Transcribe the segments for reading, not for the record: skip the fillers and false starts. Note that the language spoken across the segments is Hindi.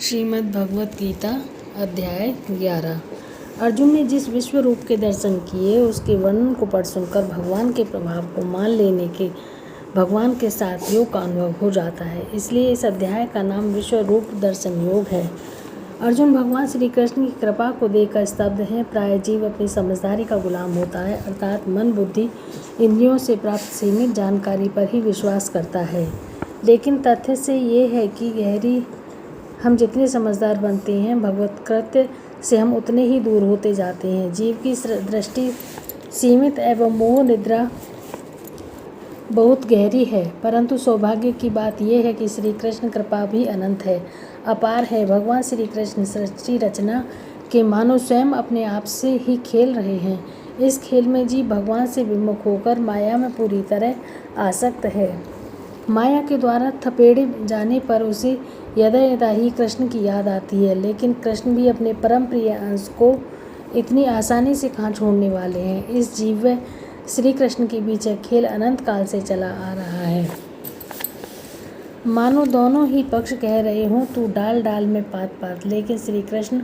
श्रीमद् भगवत गीता अध्याय 11। अर्जुन ने जिस विश्व रूप के दर्शन किए उसके वर्णन को पढ़ सुनकर भगवान के प्रभाव को मान लेने के भगवान के साथ योग का अनुभव हो जाता है। इसलिए इस अध्याय का नाम विश्व रूप दर्शन योग है। अर्जुन भगवान श्री कृष्ण की कृपा को देखकर स्तब्ध है। प्राय जीव अपनी समझदारी का गुलाम होता है, अर्थात मन बुद्धि इंद्रियों से प्राप्त सीमित जानकारी पर ही विश्वास करता है। लेकिन तथ्य से ये है कि गहरी हम जितने समझदार बनते हैं, भगवत कृत्य से हम उतने ही दूर होते जाते हैं। जीव की दृष्टि सीमित एवं मोह निद्रा बहुत गहरी है, परंतु सौभाग्य की बात यह है कि श्री कृष्ण कृपा भी अनंत है, अपार है। भगवान श्री कृष्ण सृष्टि रचना के मानो स्वयं अपने आप से ही खेल रहे हैं। इस खेल में जीव भगवान से विमुख होकर माया में पूरी तरह आसक्त है। माया के द्वारा थपेड़े जाने पर उसे यदा यदा ही कृष्ण की याद आती है, लेकिन कृष्ण भी अपने परम प्रिय अंश को इतनी आसानी से कहाँ छोड़ने वाले हैं। इस जीव व श्री कृष्ण के बीच खेल अनंत काल से चला आ रहा है। मानो दोनों ही पक्ष कह रहे हों तू डाल डाल में पात पात, लेकिन श्री कृष्ण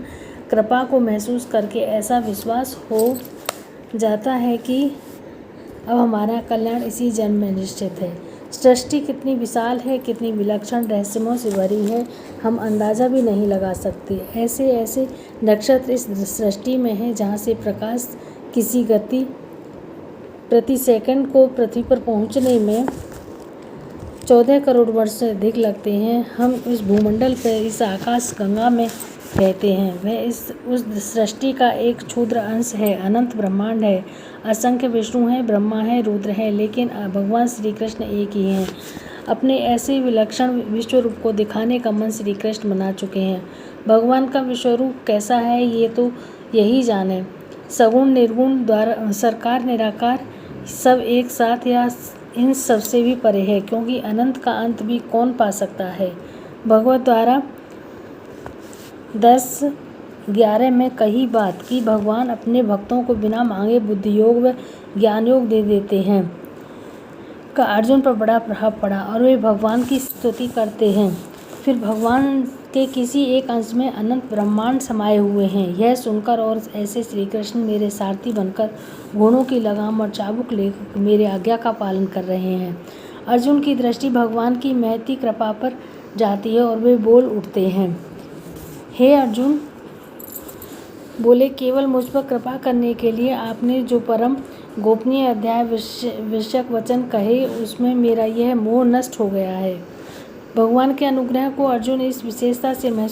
कृपा को महसूस करके ऐसा विश्वास हो जाता है कि अब हमारा कल्याण इसी जन्म में निश्चित है। सृष्टि कितनी विशाल है, कितनी विलक्षण रहस्यों से भरी है, हम अंदाज़ा भी नहीं लगा सकते। ऐसे ऐसे नक्षत्र इस सृष्टि में हैं जहाँ से प्रकाश किसी गति प्रति सेकंड को पृथ्वी पर पहुँचने में 14 करोड़ वर्ष से अधिक लगते हैं। हम इस भूमंडल पर, इस आकाश गंगा में रहते हैं। वह उस सृष्टि का एक क्षुद्र अंश है। अनंत ब्रह्मांड है, असंख्य विष्णु हैं, ब्रह्मा है, रुद्र है, लेकिन भगवान श्री कृष्ण एक ही हैं। अपने ऐसे विलक्षण विश्वरूप को दिखाने का मन श्री कृष्ण बना चुके हैं। भगवान का विश्वरूप कैसा है ये तो यही जाने। सगुण निर्गुण द्वारा सरकार निराकार सब एक साथ या इन सबसे भी परे है, क्योंकि अनंत का अंत भी कौन पा सकता है। भगवत द्वारा 10:11 में कही बात कि भगवान अपने भक्तों को बिना मांगे बुद्धि योग व ज्ञान योग दे देते हैं का अर्जुन पर बड़ा प्रभाव पड़ा और वे भगवान की स्तुति करते हैं। फिर भगवान के किसी एक अंश में अनंत ब्रह्मांड समाये हुए हैं। यह सुनकर और ऐसे श्री कृष्ण मेरे सारथी बनकर घोड़ों की लगाम और चाबुक लेकर मेरे आज्ञा का पालन कर रहे हैं। अर्जुन की दृष्टि भगवान की महती कृपा पर जाती है और वे बोल उठते हैं, हे अर्जुन, बोले केवल मुझ पर कृपा करने के लिए आपने जो परम गोपनीय अध्याय विषयक वचन कहे उसमें मेरा यह मोह नष्ट हो गया है। भगवान के अनुग्रह को अर्जुन इस विशेषता से महसूस